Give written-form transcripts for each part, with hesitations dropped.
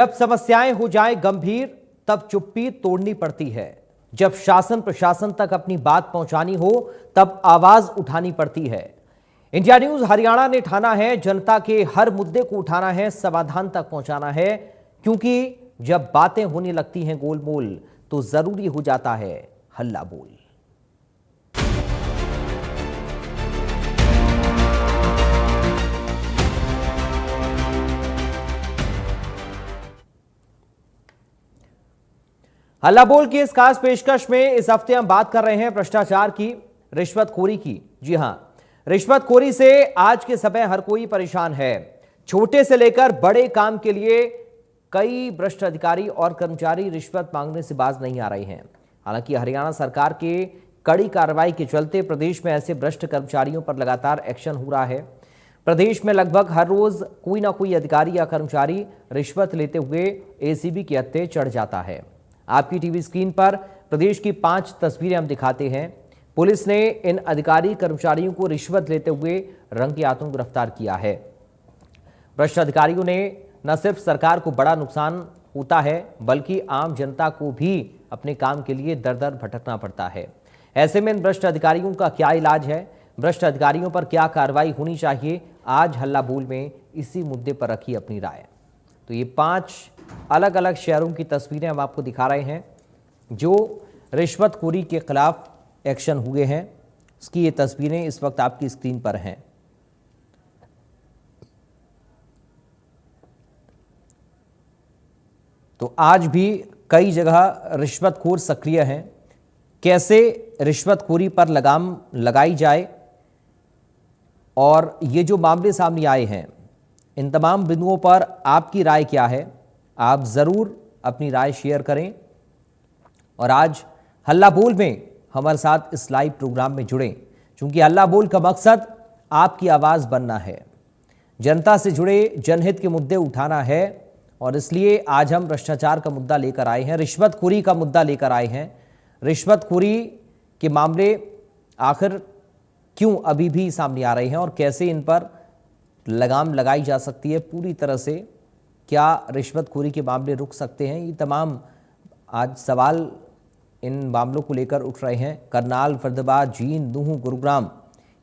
जब समस्याएं हो जाएं गंभीर तब चुप्पी तोड़नी पड़ती है। जब शासन प्रशासन तक अपनी बात पहुंचानी हो तब आवाज उठानी पड़ती है। इंडिया न्यूज हरियाणा ने ठाना है जनता के हर मुद्दे को उठाना है, समाधान तक पहुंचाना है, क्योंकि जब बातें होने लगती हैं गोलमोल तो जरूरी हो जाता है हल्ला बोल। हल्ला बोल की इस खास पेशकश में इस हफ्ते हम बात कर रहे हैं भ्रष्टाचार की, रिश्वतखोरी की। जी हां, रिश्वतखोरी से आज के समय हर कोई परेशान है। छोटे से लेकर बड़े काम के लिए कई भ्रष्ट अधिकारी और कर्मचारी रिश्वत मांगने से बाज नहीं आ रहे हैं। हालांकि हरियाणा सरकार के कड़ी कार्रवाई के चलते प्रदेश में ऐसे भ्रष्ट कर्मचारियों पर लगातार एक्शन हो रहा है। प्रदेश में लगभग हर रोज कोई ना कोई अधिकारी या कर्मचारी रिश्वत लेते हुए एसीबी के हत्थे चढ़ जाता है। आपकी टीवी स्क्रीन पर प्रदेश की 5 तस्वीरें हम दिखाते हैं। पुलिस ने इन अधिकारी कर्मचारियों को रिश्वत लेते हुए रंगे हाथों गिरफ्तार किया है। भ्रष्ट अधिकारियों ने न सिर्फ सरकार को बड़ा नुकसान होता है बल्कि आम जनता को भी अपने काम के लिए दर दर भटकना पड़ता है। ऐसे में इन भ्रष्ट अधिकारियों का क्या इलाज है, भ्रष्ट अधिकारियों पर क्या कार्रवाई होनी चाहिए, आज हल्ला बोल में इसी मुद्दे पर रखी अपनी राय। तो ये 5 अलग अलग शहरों की तस्वीरें हम आपको दिखा रहे हैं जो रिश्वतखोरी के खिलाफ एक्शन हुए हैं। इसकी ये तस्वीरें इस वक्त आपकी स्क्रीन पर हैं। तो आज भी कई जगह रिश्वतखोर सक्रिय हैं। कैसे रिश्वतखोरी पर लगाम लगाई जाए और ये जो मामले सामने आए हैं, इन तमाम बिंदुओं पर आपकी राय क्या है, आप ज़रूर अपनी राय शेयर करें और आज हल्ला बोल में हमारे साथ इस लाइव प्रोग्राम में जुड़ें, क्योंकि हल्ला बोल का मकसद आपकी आवाज़ बनना है, जनता से जुड़े जनहित के मुद्दे उठाना है। और इसलिए आज हम भ्रष्टाचार का मुद्दा लेकर आए हैं, रिश्वतखोरी का मुद्दा लेकर आए हैं। रिश्वतखोरी के मामले आखिर क्यों अभी भी सामने आ रहे हैं और कैसे इन पर लगाम लगाई जा सकती है पूरी तरह से, क्या रिश्वतखोरी के मामले रुक सकते हैं, ये तमाम आज सवाल इन मामलों को लेकर उठ रहे हैं। करनाल, फरीदाबाद, जींद, नूंह, गुरुग्राम,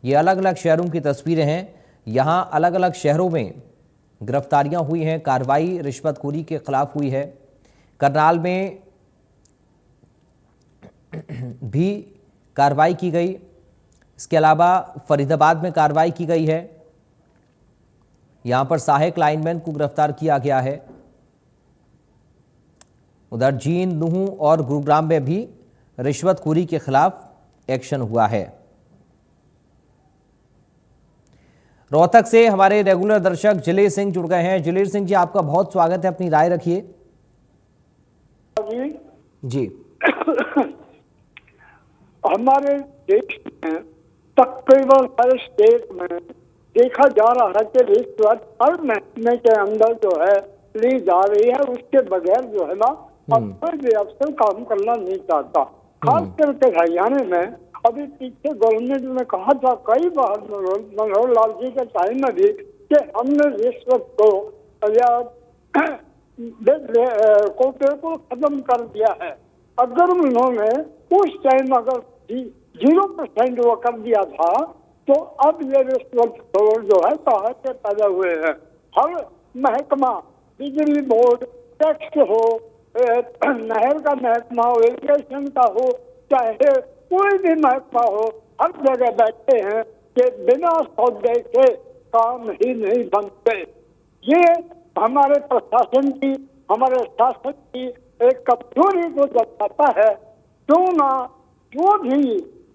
ये अलग अलग शहरों की तस्वीरें हैं। यहाँ अलग अलग शहरों में गिरफ्तारियां हुई हैं, कार्रवाई रिश्वतखोरी के खिलाफ हुई है। करनाल में भी कार्रवाई की गई, इसके अलावा फरीदाबाद में कार्रवाई की गई है। यहां पर सहायक लाइनमैन को गिरफ्तार किया गया है। उधर जींद, नूंह और गुरुग्राम में भी रिश्वतखोरी के खिलाफ एक्शन हुआ है। रोहतक से हमारे रेगुलर दर्शक जिलेश सिंह जुड़ गए हैं। जिलेश सिंह जी, आपका बहुत स्वागत है, अपनी राय रखिए। जी हमारे देश में तकरीबन हर स्टेट में देखा जा रहा है कि रिश्वत हर महीने के अंदर जो है ली जा रही है। उसके बगैर जो है ना अब कोई भी अफसर काम करना नहीं चाहता। खास करके हरियाणा में अभी पीछे गवर्नमेंट ने कहा था कई बार मनोहर लाल जी के टाइम में भी कि हमने रिश्वत को बिल्कुल खत्म कर दिया है। अगर उन्होंने उस टाइम अगर 0% वो कर दिया था तो अब ये रिश्वतखोर जो है कहाँ से पैदा हुए हैं। हर महकमा, बिजली बोर्ड, टैक्स हो, नहर का महकमा हो, इरिगेशन का हो, चाहे कोई भी महकमा हो, हर जगह बैठे हैं कि बिना सौदे के काम ही नहीं बनते। ये हमारे प्रशासन की, हमारे शासन की एक कमजोरी को दर्शाता है। क्यों ना जो भी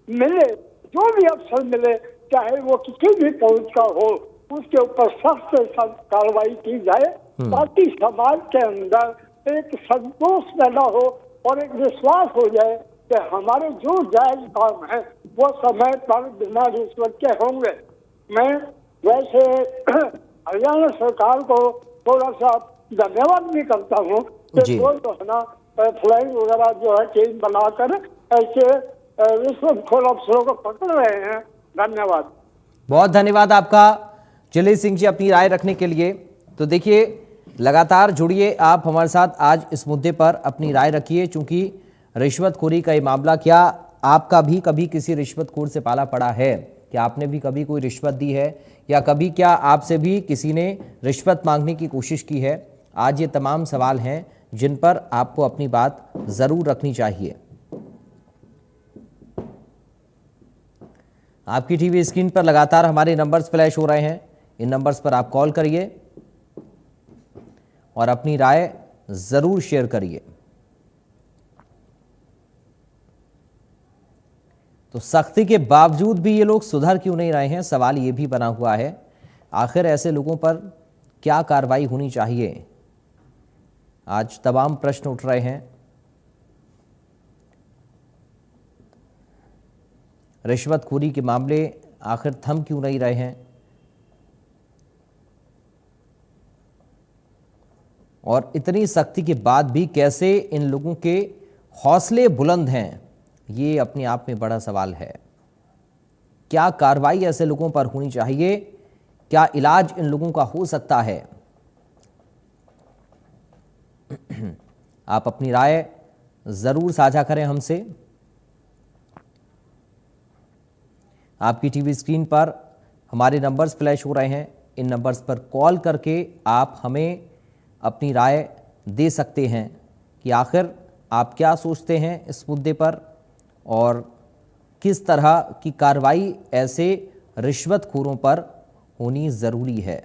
मिले, जो भी अफसर मिले, चाहे वो किसी भी पहुंच का हो, उसके ऊपर सख्त से सख्त कार्रवाई की जाए ताकि समाज के अंदर एक संतोष पैदा हो और एक विश्वास हो जाए कि हमारे जो जायज काम है वो समय पर बिना रिश्वत के होंगे। मैं वैसे हरियाणा सरकार को थोड़ा सा धन्यवाद भी करता हूँ कि वो जो है ना फ्लाइंग वगैरह जो है टीम बनाकर ऐसे रिश्वतखोर अफसरों को पकड़ रहे हैं। धन्यवाद, बहुत धन्यवाद आपका जिलेश सिंह जी, अपनी राय रखने के लिए। तो देखिए, लगातार जुड़िए आप हमारे साथ, आज इस मुद्दे पर अपनी राय रखिए। चूंकि रिश्वतखोरी का ये मामला, क्या आपका भी कभी किसी रिश्वतखोर से पाला पड़ा है? क्या आपने भी कभी कोई रिश्वत दी है, या कभी क्या आपसे भी किसी ने रिश्वत मांगने की कोशिश की है? आज ये तमाम सवाल हैं जिन पर आपको अपनी बात ज़रूर रखनी चाहिए। आपकी टीवी स्क्रीन पर लगातार हमारे नंबर्स फ्लैश हो रहे हैं, इन नंबर्स पर आप कॉल करिए और अपनी राय ज़रूर शेयर करिए। तो सख्ती के बावजूद भी ये लोग सुधर क्यों नहीं रहे हैं, सवाल ये भी बना हुआ है। आखिर ऐसे लोगों पर क्या कार्रवाई होनी चाहिए, आज तमाम प्रश्न उठ रहे हैं। रिश्वतखोरी के मामले आखिर थम क्यों नहीं रहे हैं, और इतनी सख्ती के बाद भी कैसे इन लोगों के हौसले बुलंद हैं, ये अपने आप में बड़ा सवाल है। क्या कार्रवाई ऐसे लोगों पर होनी चाहिए, क्या इलाज इन लोगों का हो सकता है? आप अपनी राय जरूर साझा करें हमसे। आपकी टीवी स्क्रीन पर हमारे नंबर्स फ्लैश हो रहे हैं, इन नंबर्स पर कॉल करके आप हमें अपनी राय दे सकते हैं कि आखिर आप क्या सोचते हैं इस मुद्दे पर, और किस तरह की कार्रवाई ऐसे रिश्वतखोरों पर होनी ज़रूरी है।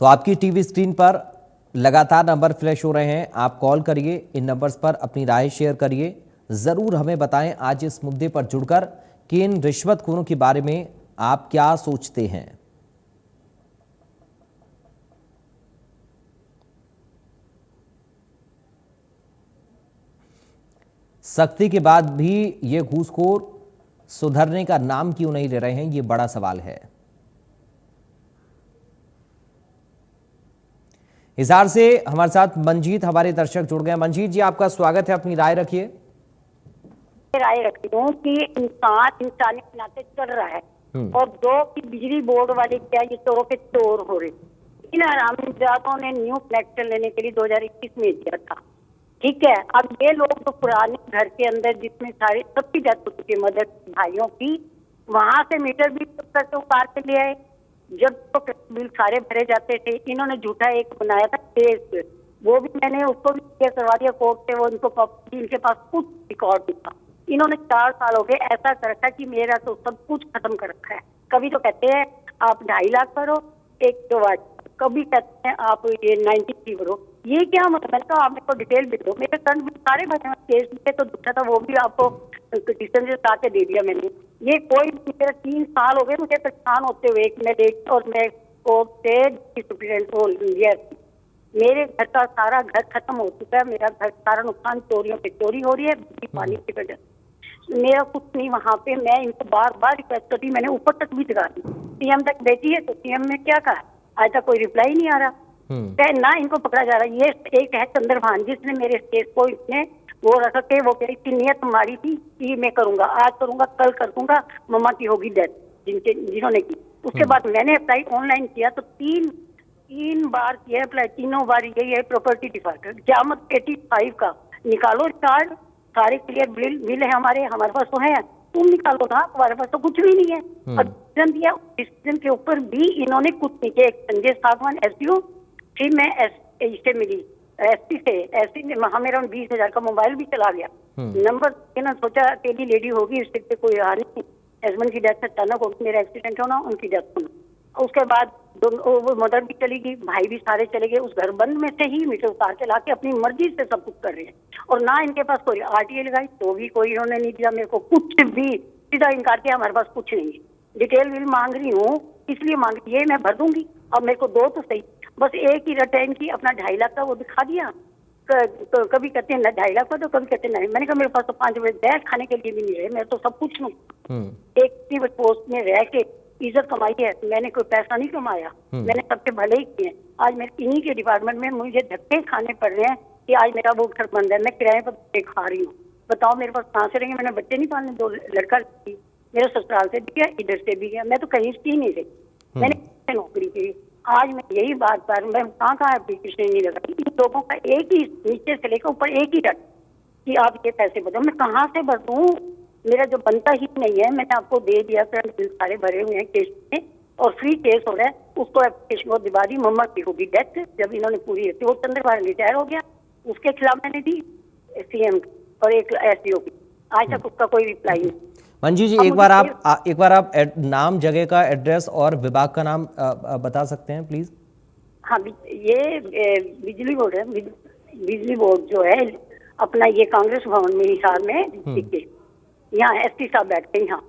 तो आपकी टीवी स्क्रीन पर लगातार नंबर फ्लैश हो रहे हैं, आप कॉल करिए, इन नंबर्स पर अपनी राय शेयर करिए। ज़रूर हमें बताएं आज इस मुद्दे पर जुड़कर कि इन रिश्वतखोरों के बारे में आप क्या सोचते हैं। सख्ती के बाद भी ये घूसखोर सुधरने का नाम क्यों नहीं ले रहे हैं, ये बड़ा सवाल है। हिसार से हमारे साथ मंजीत हमारे दर्शक जुड़ गए। मंजीत जी, आपका स्वागत है, अपनी राय रखिए। राय रखती हूँ कि इंसान इंसानी के नाते चल रहा है, और दो की बिजली बोर्ड वाले क्या ये चोरों पे चोर हो रहे। इन हरामजादों ने न्यू कनेक्शन लेने के लिए 2021 में दिया था, ठीक है। अब ये लोग तो पुराने घर के अंदर जिसमें सारे सबकी डेथ हो चुकी है, मदर भाइयों की, वहां से मीटर भी करके उतार के ले आए। जब तो बिल सारे भरे जाते थे, इन्होंने झूठा एक बनाया था केस, वो भी मैंने उसको भी केस करवा दिया कोर्ट से। वो इनके पास कुछ रिकॉर्ड नहीं था। इन्होंने 4 साल हो गए ऐसा कर रखा है कि मेरा तो सब कुछ खत्म कर रखा है। कभी तो कहते हैं आप 2.5 लाख करो 1 किलोवाट, कभी कहते हैं आप ये 93 करो। ये क्या मतलब? मैंने कहा आप मेरे को डिटेल भी दो। मेरे सन सारे बच्चे केस में तो झूठा था, वो भी आपको पिटीशन से ला के दे दिया मैंने। ये कोई मेरा 3 साल हो गए मुझे परेशान होते हुए, और मैं कोर्ट से सुप्रीडेंट हो लिया। मेरे घर का सारा घर खत्म हो चुका है, मेरा घर सारा नुकसान, चोरियों पे चोरी हो रही है, पानी की वजह से मेरा कुछ नहीं वहाँ पे। मैं इनको बार बार रिक्वेस्ट करती, मैंने ऊपर तक भी जगा दी, सीएम तक बैठी है तो सीएम ने क्या कहा, आज तक कोई रिप्लाई नहीं आ रहा, ना इनको पकड़ा जा रहा। ये एक है चंद्रभान, जिसने मेरे केस को इसने वो रखा के वो कह रही नीयत मारी थी कि मैं करूंगा, आज करूंगा, कल कर दूंगा, मम्मा की होगी डेथ जिन्होंने की। उसके बाद मैंने अप्लाई ऑनलाइन किया तो तीन बार किया अप्लाई, तीनों बार यही है प्रॉपर्टी डिफॉल्टर जामत 85 का निकालो चार्ज, सारे क्लियर बिल है हमारे पास तो है, तुम निकालो ना, तुम्हारे पास तो कुछ भी नहीं है। और डिसीजन दिया, डिसीजन के ऊपर भी इन्होंने कुछ नहीं किया। संजय सागवान एसडीओ, फिर मैं इससे मिली एसपी से, एसपी ने मेरा 20,000 का मोबाइल भी चला गया नंबर। ना सोचा अकेली लेडी होगी, इससे पे कोई हार नहीं, हस्बैंड की डेथ अचानक होगी, मेरा एक्सीडेंट होना, उनकी डेथ होना। उसके बाद वो मदर भी चली गई, भाई भी सारे चले गए। उस घर बंद में से ही मीटर उतार के लाके अपनी मर्जी से सब कुछ कर रहे हैं, और ना इनके पास कोई आरटीए लगाई तो भी कोई इन्होंने नहीं दिया मेरे को, कुछ भी सीधा इनकार किया, हमारे पास कुछ नहीं है। डिटेल बिल मांग रही हूँ, इसलिए मांग रही है, मैं भर दूंगी, अब मेरे को दो तो सही, बस एक ही रिटर्न की अपना 2.5 लाख का वो दिखा दिया, कभी कहते हैं ना 2.5 लाख तो कभी कहते नहीं। मैंने कहा मेरे पास तो 5 बजे बैठ खाने के लिए भी नहीं रहे, मैं तो सब कुछ लूँ। एक पोस्ट में रह के इज्जत कमाई है, मैंने कोई पैसा नहीं कमाया, मैंने सबके भले ही किए। आज मेरे इन्हीं के डिपार्टमेंट में मुझे धक्के खाने पड़ रहे हैं कि आज मेरा वो घर बंद है, मैं किराए पर खा रही हूँ। बताओ मेरे पास कहाँ से रहेंगे? मैंने बच्चे नहीं पालने, 2 लड़का लड़की, मेरे ससुराल से भी गया, इधर से भी गया, मैं तो कहीं से नहीं रही, मैंने नौकरी की। आज मैं यही बात पर मैं कहाँ एप्लीकेशन नहीं लगा। इन लोगों का एक ही नीचे से लेकर ऊपर एक ही रट कि आप ये पैसे बताओ, मैं कहाँ से भरूं? मेरा जो बनता ही नहीं है। मैंने आपको दे दिया, बिल सारे भरे हुए हैं केस में और फ्री केस हो रहा है। उसको एप्लीकेशन को दिवा दी, मम्मा की होगी डेथ जब इन्होंने पूरी रहती। वो चंद्रबार रिटायर हो गया, उसके खिलाफ मैंने दी CM और एक SDO की, आज तक उसका कोई रिप्लाई नहीं। मंजी जी, एक बार आप नाम, जगह का एड्रेस और विभाग का नाम बता सकते हैं प्लीज? हाँ, ये बिजली बोर्ड है। बिजली बोर्ड जो है अपना ये कांग्रेस भवन में हिसार में डिस्ट्रिक्ट के, यहाँ SP साहब बैठते हैं, यहाँ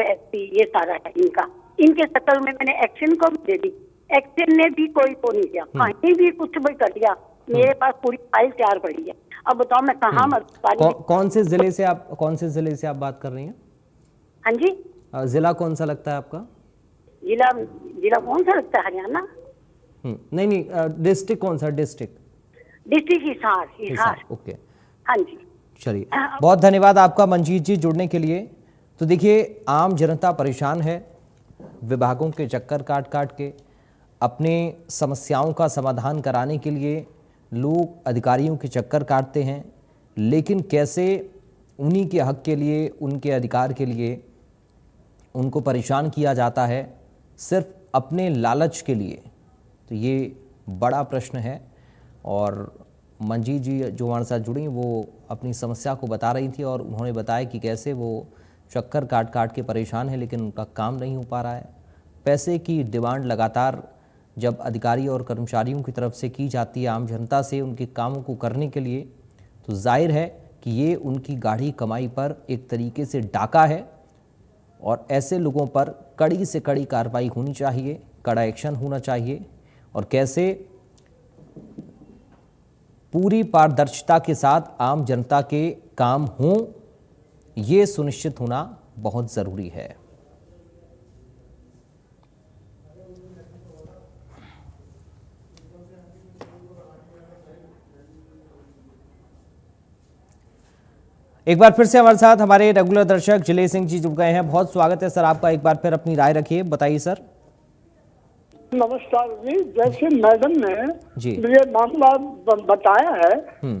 SP ये सारा है इनका। इनके शक्ल में मैंने एक्शन को भी दे दी, एक्शन ने भी कोई को नहीं किया, कहीं भी कुछ भी कर दिया। मेरे पास पूरी फाइल तैयार पड़ी है। अब बताओ मैं कहाँ कौन से जिले से आप बात कर रही हैं? हाँ जी, जिला कौन सा लगता है आपका? जिला कौन सा लगता है? हरियाणा। नहीं, डिस्ट्रिक्ट कौन सा? डिस्ट्रिक्ट हिसार। ओके, हाँ जी। चलिए, बहुत धन्यवाद आपका मंजीत जी जुड़ने के लिए। तो देखिए, आम जनता परेशान है, विभागों के चक्कर काट के अपने समस्याओं का समाधान कराने के लिए लोग अधिकारियों के चक्कर काटते हैं, लेकिन कैसे उन्हीं के हक के लिए, उनके अधिकार के लिए उनको परेशान किया जाता है सिर्फ अपने लालच के लिए। तो ये बड़ा प्रश्न है। और मंजीत जी जो हमारे साथ जुड़ी वो अपनी समस्या को बता रही थी और उन्होंने बताया कि कैसे वो चक्कर काट के परेशान है, लेकिन उनका काम नहीं हो पा रहा है। पैसे की डिमांड लगातार जब अधिकारी और कर्मचारियों की तरफ से की जाती है आम जनता से उनके कामों को करने के लिए, तो जाहिर है कि ये उनकी गाढ़ी कमाई पर एक तरीके से डाका है और ऐसे लोगों पर कड़ी से कड़ी कार्रवाई होनी चाहिए, कड़ा एक्शन होना चाहिए। और कैसे पूरी पारदर्शिता के साथ आम जनता के काम हों, ये सुनिश्चित होना बहुत ज़रूरी है। एक बार फिर से हमारे साथ हमारे रेगुलर दर्शक जिले सिंह जी जुड़ गए हैं। बहुत स्वागत है सर आपका। एक बार फिर अपनी राय रखिए, बताइए सर। नमस्कार जी। जैसे मैडम ने जी ये मामला बताया है,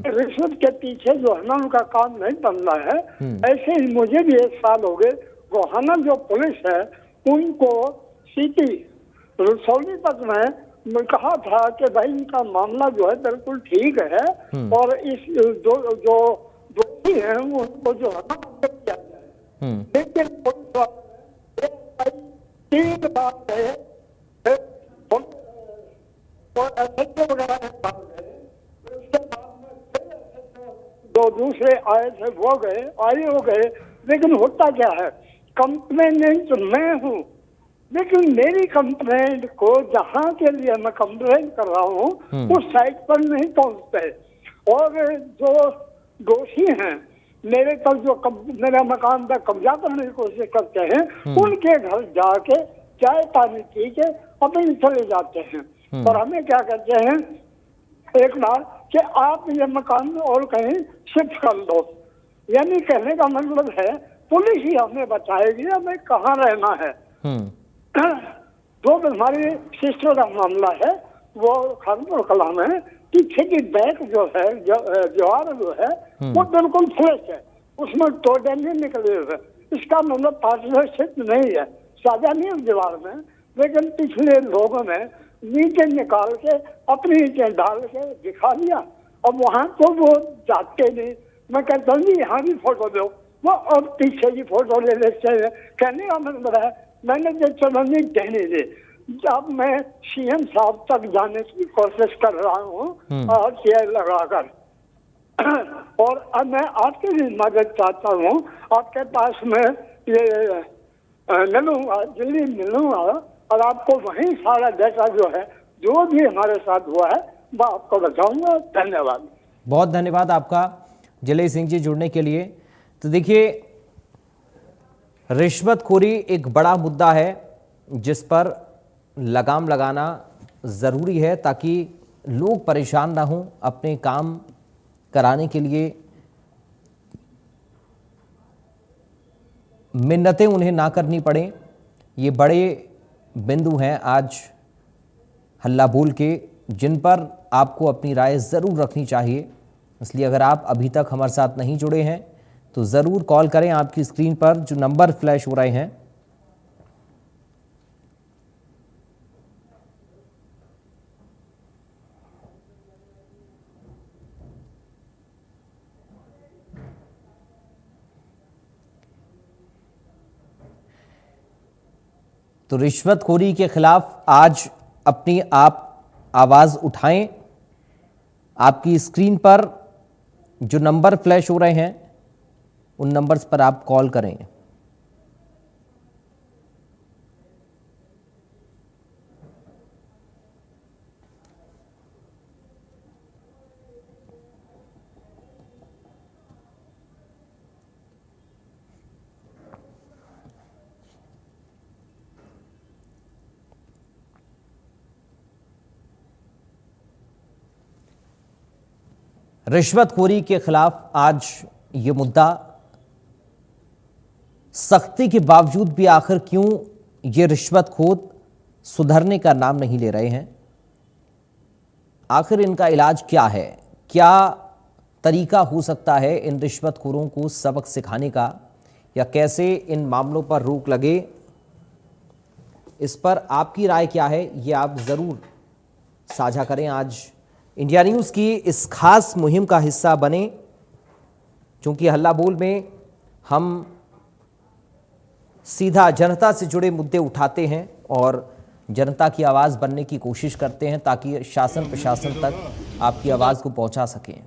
रिश्वत के पीछे जो है ना उनका काम नहीं बन रहा है, ऐसे ही मुझे भी 1 साल हो गए। गोहाना जो पुलिस है उनको सिटी सोनीपत में कहा था कि भाई इनका मामला जो है बिल्कुल ठीक है और इस जो दोषी है उनको जो है ना किया जाए। लेकिन 3 बात है जो दूसरे आए थे वो गए, लेकिन होता क्या है, कंप्लेनेंट मैं हूँ, लेकिन मेरी कंप्लेंट को जहाँ के लिए मैं कंप्लेंट कर रहा हूँ उस साइट पर नहीं पहुँचते। और जो दोषी हैं मेरे पर जो मेरा मकान पर कब्जा करने की कोशिश करते हैं, उनके घर जाके चाय पानी पी के अपने चले जाते हैं। और हमें क्या कहते हैं एक बार कि आप ये मकान और कहीं शिफ्ट कर दो। यानी कहने का मतलब है पुलिस ही हमें बताएगी हमें कहाँ रहना है। जो हमारी सिस्टर का मामला है वो खानपुर कला में पीछे की बैक जो है दीवार जो है वो बिल्कुल फ्रेश है, उसमें टोटे नहीं निकले हुए। इसका मतलब पार्टनरशिप नहीं है, साझा नहीं है दीवार में, लेकिन पिछले लोगों ने नीचे निकाल के अपनी नीचे डाल के दिखा दिया। अब वहां तो वो जाते नहीं। मैं कहता हूँ यहाँ भी फोटो दो, वो और पीछे की फोटो ले लेते हैं। कहने का मतलब है मैंने जो चुनौती कहने दी, जब मैं CM साहब तक जाने की कोशिश कर रहा हूँ और चेयर लगाकर, और अब मैं आपकी भी मदद चाहता हूँ, आपके पास में ये मिलूंगा, दिल्ली मिलूंगा और आपको वही सारा डेटा जो है जो भी हमारे साथ हुआ है वो आपको बताऊंगा। धन्यवाद। बहुत धन्यवाद आपका जलेश सिंह जी जुड़ने के लिए। तो देखिए, रिश्वतखोरी एक बड़ा मुद्दा है जिस पर लगाम लगाना ज़रूरी है ताकि लोग परेशान ना हों, अपने काम कराने के लिए मिन्नतें उन्हें ना करनी पड़ें। ये बड़े बिंदु हैं आज हल्ला बोल के, जिन पर आपको अपनी राय ज़रूर रखनी चाहिए। इसलिए अगर आप अभी तक हमारे साथ नहीं जुड़े हैं तो ज़रूर कॉल करें। आपकी स्क्रीन पर जो नंबर फ्लैश हो रहे हैं तो रिश्वतखोरी के खिलाफ आज अपनी आप आवाज़ उठाएं। आपकी स्क्रीन पर जो नंबर फ्लैश हो रहे हैं उन नंबर्स पर आप कॉल करें। रिश्वतखोरी के खिलाफ आज ये मुद्दा, सख्ती के बावजूद भी आखिर क्यों ये रिश्वतखोर सुधरने का नाम नहीं ले रहे हैं? आखिर इनका इलाज क्या है? क्या तरीका हो सकता है इन रिश्वतखोरों को सबक सिखाने का, या कैसे इन मामलों पर रोक लगे? इस पर आपकी राय क्या है, ये आप ज़रूर साझा करें। आज इंडिया न्यूज़ की इस खास मुहिम का हिस्सा बने, क्योंकि हल्ला बोल में हम सीधा जनता से जुड़े मुद्दे उठाते हैं और जनता की आवाज़ बनने की कोशिश करते हैं ताकि शासन प्रशासन तक आपकी आवाज़ को पहुंचा सकें।